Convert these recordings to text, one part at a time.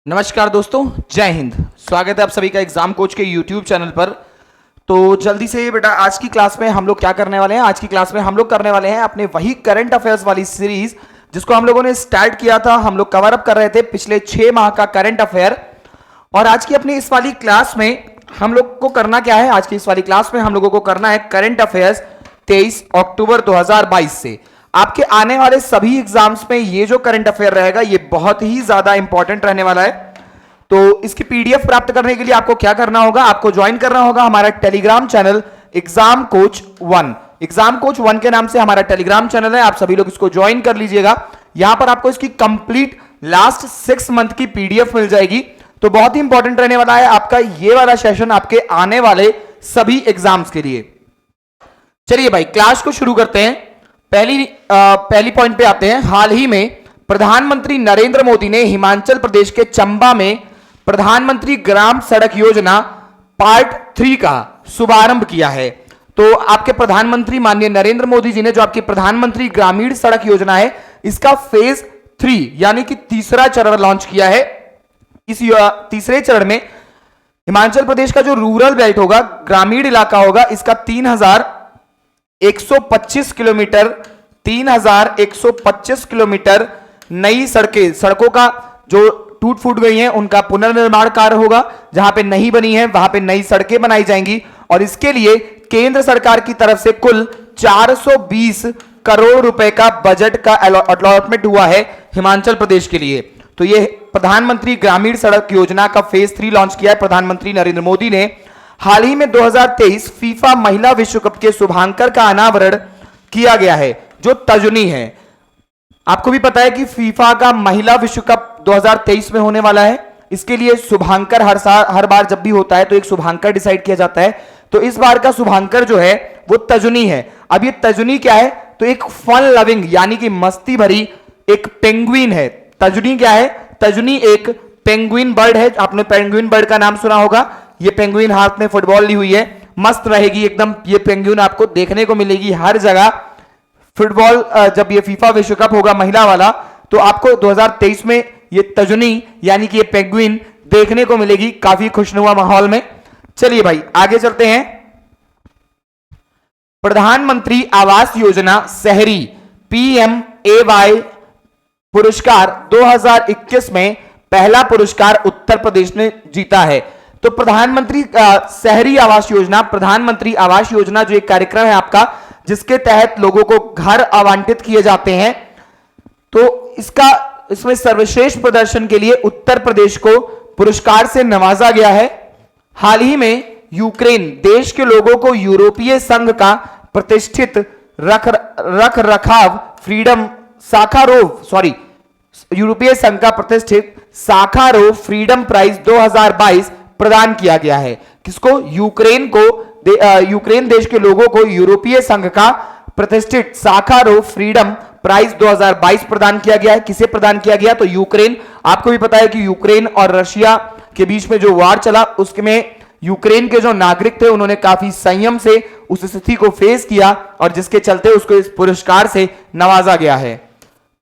नमस्कार दोस्तों, जय हिंद। स्वागत है आप सभी का एग्जाम कोच के यूट्यूब चैनल पर। तो जल्दी से बेटा, आज की क्लास में हम लोग क्या करने वाले हैं? आज की क्लास में हम लोग करने वाले हैं अपने वही करंट अफेयर्स वाली सीरीज जिसको हम लोगों ने स्टार्ट किया था। हम लोग कवर अप कर रहे थे पिछले 6 माह का करंट अफेयर। और आज की अपनी इस वाली क्लास में हम लोग को करना क्या है? आज की इस वाली क्लास में हम लोगों को करना है करंट अफेयर्स 23 अक्टूबर 2022 से आपके आने वाले सभी एग्जाम्स में ये जो करंट अफेयर रहेगा ये बहुत ही ज्यादा इंपॉर्टेंट रहने वाला है। तो इसकी पीडीएफ प्राप्त करने के लिए आपको क्या करना होगा? आपको ज्वाइन करना होगा हमारा Telegram channel exam coach 1। Exam coach 1 के नाम से हमारा टेलीग्राम चैनल है, आप सभी लोग इसको ज्वाइन कर लीजिएगा। यहां पर आपको इसकी कंप्लीट लास्ट 6 मंथ की पीडीएफ मिल जाएगी। तो बहुत ही इंपॉर्टेंट रहने वाला है आपका ये वाला सेशन आपके आने वाले सभी एग्जाम्स के लिए। चलिए भाई, क्लास को शुरू करते हैं। पहली पॉइंट पे आते हैं। हाल ही में प्रधानमंत्री नरेंद्र मोदी ने हिमाचल प्रदेश के चंबा में प्रधानमंत्री ग्राम सड़क योजना पार्ट 3 का शुभारंभ किया है। तो आपके प्रधानमंत्री माननीय नरेंद्र मोदी जी ने जो आपकी प्रधानमंत्री ग्रामीण सड़क योजना है इसका फेज 3 यानी कि तीसरा चरण लॉन्च किया है। इस तीसरे चरण में हिमाचल प्रदेश का जो रूरल बेल्ट होगा, ग्रामीण इलाका होगा, इसका 3125 किलोमीटर नई सड़कों का जो टूट फूट गई हैं उनका पुनर्निर्माण कार्य होगा। जहां पे नहीं बनी है वहां पे नई सड़कें बनाई जाएंगी और इसके लिए केंद्र सरकार की तरफ से कुल 420 करोड़ रुपए का बजट का अलॉटमेंट हुआ है हिमाचल प्रदेश के लिए। तो ये प्रधानमंत्री ग्रामीण सड़क योजना का फेज 3 लॉन्च किया है प्रधानमंत्री नरेंद्र मोदी ने। हाल ही में 2023 फीफा महिला विश्व कप के शुभांकर का अनावरण किया गया है जो तजुनी है। आपको भी पता है कि फीफा का महिला विश्व कप 2023 में होने वाला है। इसके लिए शुभांकर हर बार जब भी होता है तो एक शुभांकर डिसाइड किया जाता है। तो इस बार का शुभांकर जो है वो तजुनी है। अब ये तजुनी क्या है? तो एक फन लविंग यानी कि मस्ती भरी एक पेंगुइन है। तजुनी क्या है? तजुनी एक पेंगुइन बर्ड है। आपने पेंगुइन बर्ड का नाम सुना होगा। ये पेंगुइन हाथ में फुटबॉल ली हुई है, मस्त रहेगी एकदम। ये पेंगुइन आपको देखने को मिलेगी हर जगह। फुटबॉल जब ये फीफा विश्व कप होगा महिला वाला तो आपको 2023 में ये तजुनी यानी कि ये पेंगुइन देखने को मिलेगी काफी खुशनुमा माहौल में। चलिए भाई आगे चलते हैं। प्रधानमंत्री आवास योजना शहरी PMAY पुरस्कार 2021 में पहला पुरस्कार उत्तर प्रदेश ने जीता है। तो प्रधानमंत्री शहरी आवास योजना, प्रधानमंत्री आवास योजना जो एक कार्यक्रम है आपका जिसके तहत लोगों को घर आवंटित किए जाते हैं, तो इसमें सर्वश्रेष्ठ प्रदर्शन के लिए उत्तर प्रदेश को पुरस्कार से नवाजा गया है। हाल ही में यूक्रेन देश के लोगों को यूरोपीय संघ का प्रतिष्ठित यूरोपीय संघ का प्रतिष्ठित साखारोव फ्रीडम प्राइज 2022 प्रदान किया गया है। किसको? यूक्रेन को। यूक्रेन देश के लोगों को यूरोपीय संघ का प्रतिष्ठित साखारोव फ्रीडम प्राइज 2022 प्रदान किया गया है। किसे प्रदान किया गया? तो यूक्रेन। आपको भी पता है कि यूक्रेन और रशिया के बीच में जो वार चला उसमें यूक्रेन के जो नागरिक थे उन्होंने काफी संयम से उस स्थिति को फेस किया और जिसके चलते उसको इस पुरस्कार से नवाजा गया है।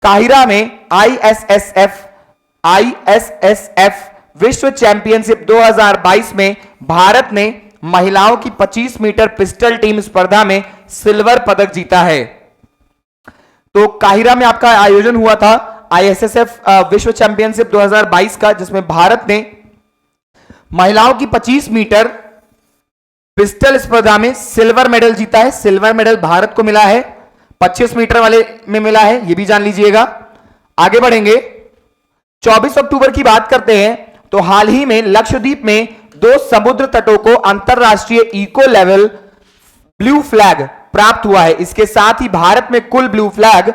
काहिरा में ISSF विश्व चैंपियनशिप 2022 में भारत ने महिलाओं की 25 मीटर पिस्टल टीम स्पर्धा में सिल्वर पदक जीता है। तो काहिरा में आपका आयोजन हुआ था ISSF विश्व चैंपियनशिप 2022 का, जिसमें भारत ने महिलाओं की 25 मीटर पिस्टल स्पर्धा में सिल्वर मेडल जीता है। सिल्वर मेडल भारत को मिला है, 25 मीटर वाले में मिला है, यह भी जान लीजिएगा। आगे बढ़ेंगे। 24 अक्टूबर की बात करते हैं तो हाल ही में लक्षद्वीप में 2 समुद्र तटों को अंतरराष्ट्रीय इको लेवल ब्लू फ्लैग प्राप्त हुआ है। इसके साथ ही भारत में कुल ब्लू फ्लैग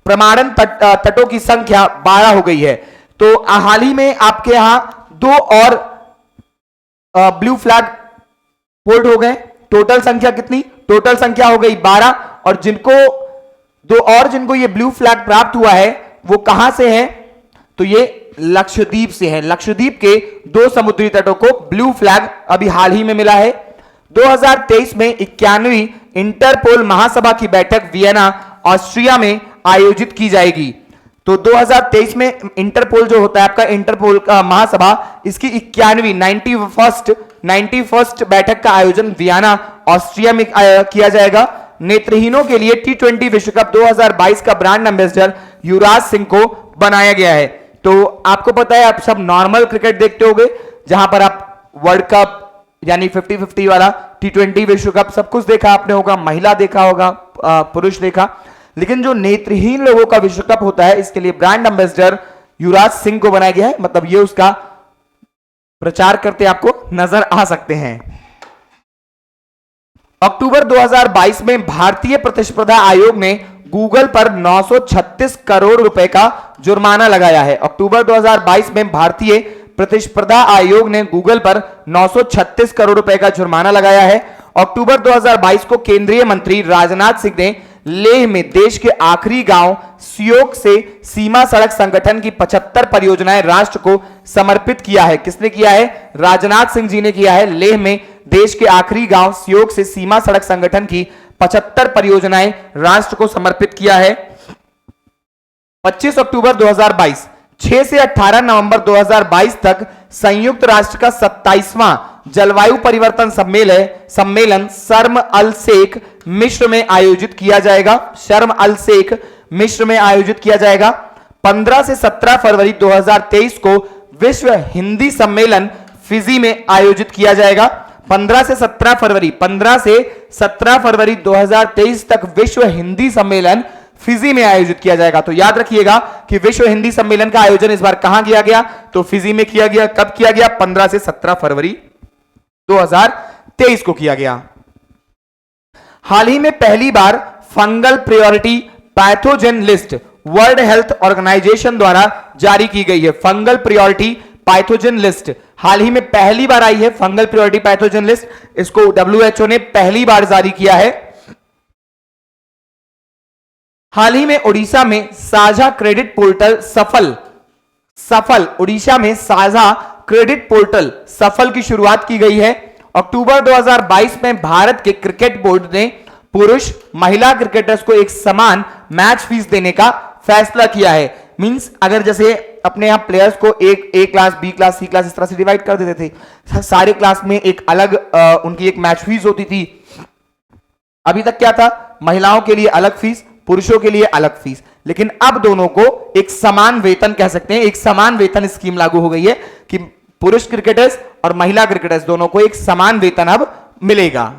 प्रमाणन तटों की संख्या 12 हो गई है। तो हाल ही में आपके यहां 2 और ब्लू फ्लैग होल्ड हो गए। टोटल संख्या कितनी? टोटल संख्या हो गई 12। और जिनको ये ब्लू फ्लैग प्राप्त हुआ है वो कहां से है? तो ये लक्षद्वीप से है। लक्षद्वीप के 2 समुद्री तटों को ब्लू फ्लैग अभी हाल ही में मिला है। 2023 में 91वीं इंटरपोल महासभा की बैठक वियना ऑस्ट्रिया में आयोजित की जाएगी। तो 2023 में इंटरपोल जो होता है आपका, इंटरपोल का महासभा, इसकी 91वीं 91st बैठक का आयोजन वियना ऑस्ट्रिया में किया जाएगा। नेत्रहीनों के लिए T20 विश्व कप 2022 का ब्रांड एम्बेसडर युवराज सिंह को बनाया गया है। तो आपको पता है, आप सब नॉर्मल क्रिकेट देखते होंगे, जहां पर आप वर्ल्ड कप यानी 50-50 वाला, T20 विश्व कप सब कुछ देखा आपने होगा, महिला देखा होगा, पुरुष देखा, लेकिन जो नेत्रहीन लोगों का विश्व कप होता है, इसके लिए ब्रांड एम्बेसडर युवराज सिंह को बनाया गया है। मतलब ये उसका प्रचार करते आपको नजर आ सकते हैं। अक्टूबर 2022 में भारतीय प्रतिस्पर्धा आयोग ने गूगल पर 936 करोड़ रुपए का जुर्माना लगाया है। अक्टूबर 2022 में भारतीय प्रतिस्पर्धा आयोग ने गूगल पर 936 करोड़ रुपए का जुर्माना लगाया है। अक्टूबर 2022 को केंद्रीय मंत्री राजनाथ सिंह ने लेह में देश के आखिरी गांव सियोक से सीमा सड़क संगठन की 75 परियोजनाएं राष्ट्र को समर्पित किया है। किसने किया है? राजनाथ सिंह जी ने किया है। लेह में देश के आखिरी गांव सियोक से सीमा सड़क संगठन की 75 परियोजनाएं राष्ट्र को समर्पित किया है। 25 अक्टूबर 2022, 6 से 18 नवंबर 2022 तक संयुक्त राष्ट्र का 27वां जलवायु परिवर्तन सम्मेलन शर्म अल शेख मिस्र में आयोजित किया जाएगा। शर्म अल शेख मिस्र में आयोजित किया जाएगा। 15 से 17 फरवरी 2023 को विश्व हिंदी सम्मेलन फिजी में आयोजित किया जाएगा। 15 से 17 फरवरी 2023 तक विश्व हिंदी सम्मेलन फिजी में आयोजित किया जाएगा। तो याद रखिएगा कि विश्व हिंदी सम्मेलन का आयोजन इस बार कहां किया गया? तो फिजी में किया गया। कब किया गया? 15 से 17 फरवरी 2023 को किया गया। हाल ही में पहली बार fungal priority pathogen list world health organisation द्वारा जारी की गई है। फंगल प्रायोरिटी पैथोजन लिस्ट हाल ही में पहली बार आई है। फंगल प्रायोरिटी पैथोजन लिस्ट, इसको WHO ने पहली बार जारी किया है। हाल ही में ओडिशा में साझा क्रेडिट पोर्टल सफल ओडिशा में साझा क्रेडिट पोर्टल सफल की शुरुआत की गई है। अक्टूबर 2022 में भारत के क्रिकेट बोर्ड ने पुरुष महिला क्रिकेटर्स को एक समान मैच फीस देने का फैसला किया है। मींस अगर जैसे अपने यहां प्लेयर्स को एक A class, B class, C class इस तरह से डिवाइड कर देते थे, सारे क्लास में एक अलग उनकी एक मैच फीस होती थी। अभी तक क्या था? महिलाओं के लिए अलग फीस, पुरुषों के लिए अलग फीस, लेकिन अब दोनों को एक समान वेतन कह सकते हैं। एक समान वेतन स्कीम लागू हो गई है कि पुरुष क्रिकेटर्स और महिला क्रिकेटर्स दोनों को एक समान वेतन अब मिलेगा।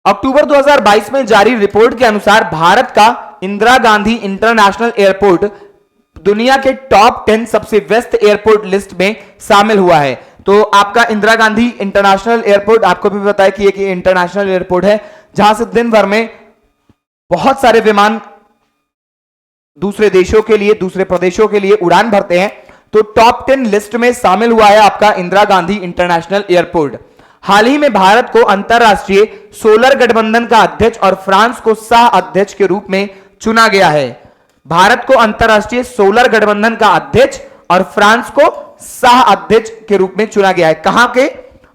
अक्टूबर 2022 में जारी रिपोर्ट के अनुसार भारत का इंदिरा गांधी इंटरनेशनल एयरपोर्ट दुनिया के टॉप 10 सबसे व्यस्त एयरपोर्ट लिस्ट में शामिल हुआ है। तो आपका इंदिरा गांधी इंटरनेशनल एयरपोर्ट, आपको भी पता है कि एक इंटरनेशनल एयरपोर्ट है जहां से दिन भर में बहुत सारे विमान दूसरे देशों के लिए, दूसरे प्रदेशों के लिए उड़ान भरते हैं। तो टॉप 10 लिस्ट में शामिल हुआ है आपका इंदिरा गांधी इंटरनेशनल एयरपोर्ट। हाल ही में भारत को अंतरराष्ट्रीय सोलर गठबंधन का अध्यक्ष और फ्रांस को सह अध्यक्ष के रूप में चुना गया है। भारत को अंतरराष्ट्रीय सोलर गठबंधन का अध्यक्ष और फ्रांस को सह अध्यक्ष के रूप में चुना गया है। कहां के?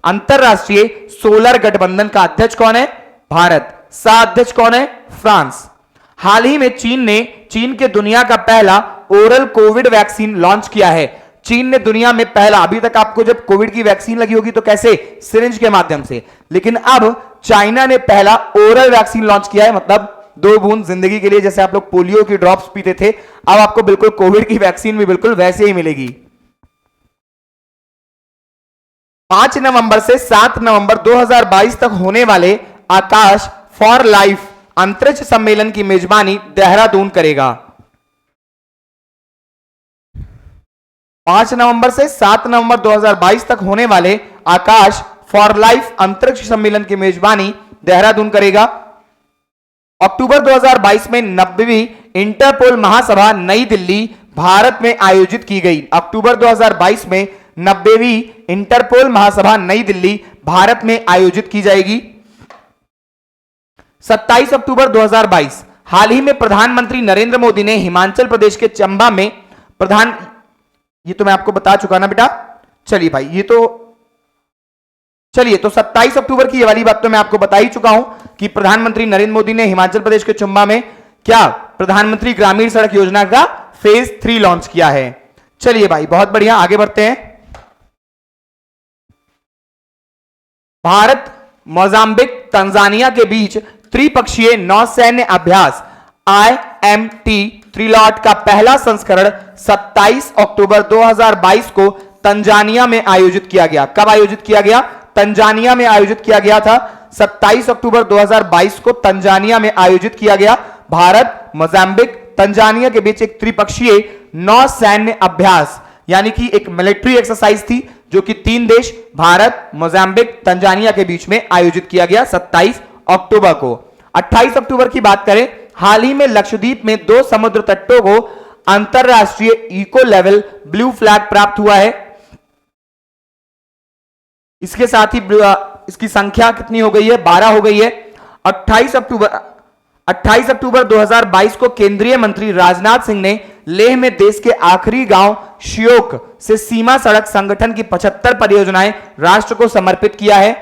अंतरराष्ट्रीय सोलर गठबंधन का अध्यक्ष कौन है? भारत। सह अध्यक्ष कौन है? फ्रांस। हाल ही में चीन के दुनिया का पहला ओरल कोविड वैक्सीन लॉन्च किया है। चीन ने दुनिया में पहला, अभी तक आपको जब कोविड की वैक्सीन लगी होगी तो कैसे? सिरिंज के माध्यम से, लेकिन अब चाइना ने पहला ओरल वैक्सीन लॉन्च किया है। मतलब 2 बूंद जिंदगी के लिए, जैसे आप लोग पोलियो की ड्रॉप्स पीते थे, अब आपको बिल्कुल कोविड की वैक्सीन भी बिल्कुल वैसे ही मिलेगी। 5 नवंबर से 7 नवंबर 2022 तक होने वाले आकाश फॉर लाइफ अंतरिक्ष सम्मेलन की मेजबानी देहरादून करेगा। 5 नवंबर से 7 नवंबर 2022 तक होने वाले आकाश फॉर लाइफ अंतरिक्ष सम्मेलन की मेजबानी देहरादून करेगा। अक्टूबर 2022 में 90वीं इंटरपोल महासभा नई दिल्ली भारत में आयोजित की गई। अक्टूबर 2022 में 90वीं इंटरपोल महासभा नई दिल्ली भारत में आयोजित की जाएगी। 27 अक्टूबर 2022, हाल ही में प्रधानमंत्री नरेंद्र मोदी ने हिमाचल प्रदेश के चंबा में ये तो मैं आपको बता चुका ना बेटा। चलिए भाई, तो 27 अक्टूबर की ये वाली बात तो मैं आपको बता ही चुका हूं कि प्रधानमंत्री नरेंद्र मोदी ने हिमाचल प्रदेश के चंबा में क्या प्रधानमंत्री ग्रामीण सड़क योजना का फेज 3 लॉन्च किया है। चलिए भाई बहुत बढ़िया, आगे बढ़ते हैं। भारत मोजाम्बिक तंजानिया के बीच त्रिपक्षीय नौसैन्य अभ्यास IMT त्रिलॉट का पहला संस्करण 27 अक्टूबर 2022 को तंजानिया में आयोजित किया गया। कब आयोजित किया गया? तंजानिया में आयोजित किया गया था। 27 अक्टूबर 2022 को तंजानिया में आयोजित किया गया। भारत मोजाम्बिक तंजानिया के बीच एक त्रिपक्षीय नौसैन्य अभ्यास यानी कि एक मिलिट्री एक्सरसाइज थी जो कि 3 देश भारत मोजाम्बिक तंजानिया के बीच में आयोजित किया गया 27 अक्टूबर को। 28 अक्टूबर की बात करें, हाल ही में लक्षद्वीप में 2 समुद्र तटों को अंतरराष्ट्रीय इको लेवल ब्लू फ्लैग प्राप्त हुआ है। इसके साथ ही इसकी संख्या कितनी हो गई है? 12 हो गई है। 28 अक्टूबर 2022 को केंद्रीय मंत्री राजनाथ सिंह ने लेह में देश के आखिरी गांव श्योक से सीमा सड़क संगठन की 75 परियोजनाएं राष्ट्र को समर्पित किया है।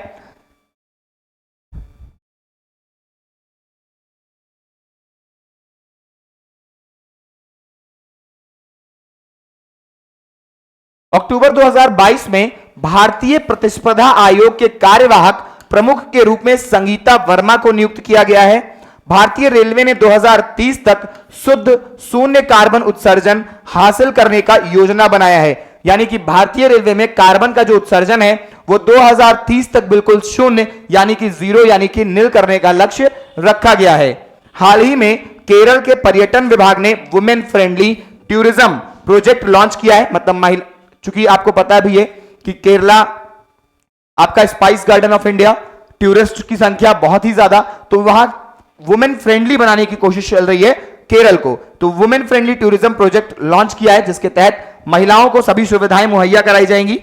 अक्टूबर 2022 में भारतीय प्रतिस्पर्धा आयोग के कार्यवाहक प्रमुख के रूप में संगीता वर्मा को नियुक्त किया गया है। भारतीय रेलवे ने 2030 तक शुद्ध शून्य कार्बन उत्सर्जन हासिल करने का योजना बनाया है। यानी कि भारतीय रेलवे में कार्बन का जो उत्सर्जन है वो 2030 तक बिल्कुल शून्य यानी कि जीरो यानी कि नील करने का लक्ष्य रखा गया है। हाल ही में केरल के पर्यटन विभाग ने women friendly tourism project launch किया है। मतलब महिला, चूंकि आपको पता भी है कि केरला आपका spice garden of India, tourist की संख्या बहुत ही ज्यादा, तो वहां वुमेन फ्रेंडली बनाने की कोशिश चल रही है केरल को। तो women friendly tourism project launch किया है जिसके तहत महिलाओं को सभी सुविधाएं मुहैया कराई जाएंगी।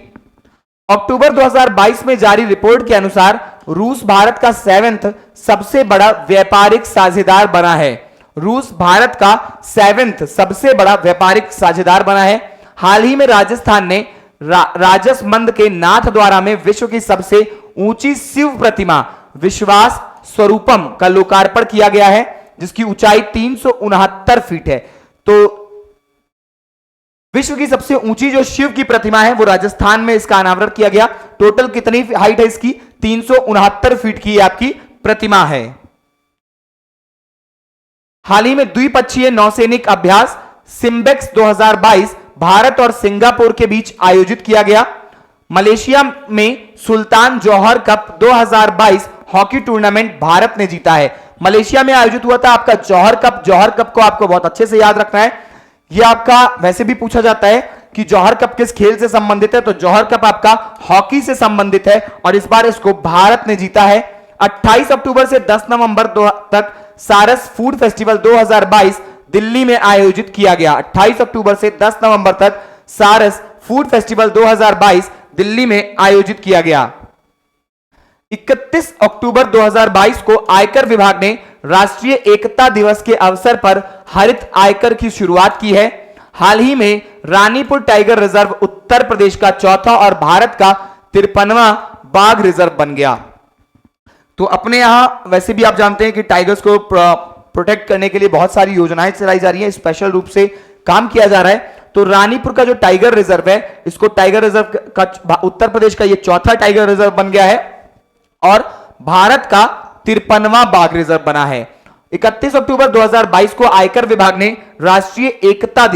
अक्टूबर 2022 में जारी रिपोर्ट के अनुसार रूस भारत का 7वां सबसे बड़ा व्यापारिक साझेदार बना है। रूस भारत का 7वां सबसे बड़ा व्यापारिक साझेदार बना है। हाल ही में राजस्थान ने राजसमंद के नाथ द्वारा में विश्व की सबसे ऊंची शिव प्रतिमा विश्वास स्वरूपम का लोकार्पण किया गया है जिसकी ऊंचाई 369 फीट है। तो विश्व की सबसे ऊंची जो शिव की प्रतिमा है वो राजस्थान में इसका अनावरण किया गया। टोटल कितनी हाइट है इसकी? 369 फीट की आपकी प्रतिमा है। हाल ही में द्विपक्षीय नौसैनिक अभ्यास सिम्बेक्स 2022 भारत और सिंगापुर के बीच आयोजित किया गया। मलेशिया में सुल्तान जौहर कप 2022 हॉकी टूर्नामेंट भारत ने जीता है। मलेशिया में आयोजित हुआ था आपका जौहर कप। जौहर कप को आपको बहुत अच्छे से याद रखना है। यह आपका वैसे भी पूछा जाता है कि जौहर कप किस खेल से संबंधित है, तो जौहर कप आपका हॉकी से संबंधित है और इस बार इसको भारत ने जीता है। 28 अक्टूबर से 10 नवंबर तक सारस फूड फेस्टिवल 2022 दिल्ली में आयोजित किया गया। 28 अक्टूबर से 10 नवंबर तक सारस फूड फेस्टिवल 2022 दिल्ली में आयोजित किया गया। 31 अक्टूबर 2022 को आयकर विभाग ने राष्ट्रीय एकता दिवस के अवसर पर हरित आयकर की शुरुआत की है। हाल ही में रानीपुर टाइगर रिजर्व उत्तर प्रदेश का 4था और भारत का 53वां बाघ रिजर्व बन गया। तो अपने यहां वैसे भी आप जानते हैं कि टाइगर्स को प्रोटेक्ट करने के लिए बहुत सारी योजनाएं चलाई जा रही हैं, स्पेशल रूप से काम किया जा रहा है। तो रानीपुर का जो टाइगर रिजर्व है, इसको टाइगर रिजर्व का उत्तर प्रदेश का ये 4था टाइगर रिजर्व बन गया है और भारत का 53वां बाघ रिजर्व बना है। 31 अक्टूबर 2022 को आयकर विभाग ने राष्ट्रीय एकता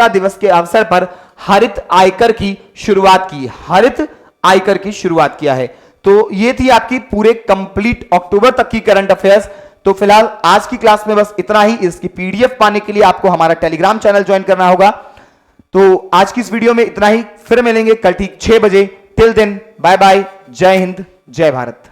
दिवस के अवसर पर हरित आयकर की शुरुआत की। हरित आयकर की शुरुआत किया है। तो ये थी आपकी पूरे कंप्लीट अक्टूबर तक की करंट अफेयर्स। तो फिलहाल आज की क्लास में बस इतना ही। इसकी पीडीएफ पाने के लिए आपको हमारा टेलीग्राम चैनल ज्वाइन करना होगा। तो आज की इस वीडियो में इतना ही, फिर मिलेंगे कल ठीक 6 बजे। टिल देन बाय बाय, जय हिंद, जय भारत।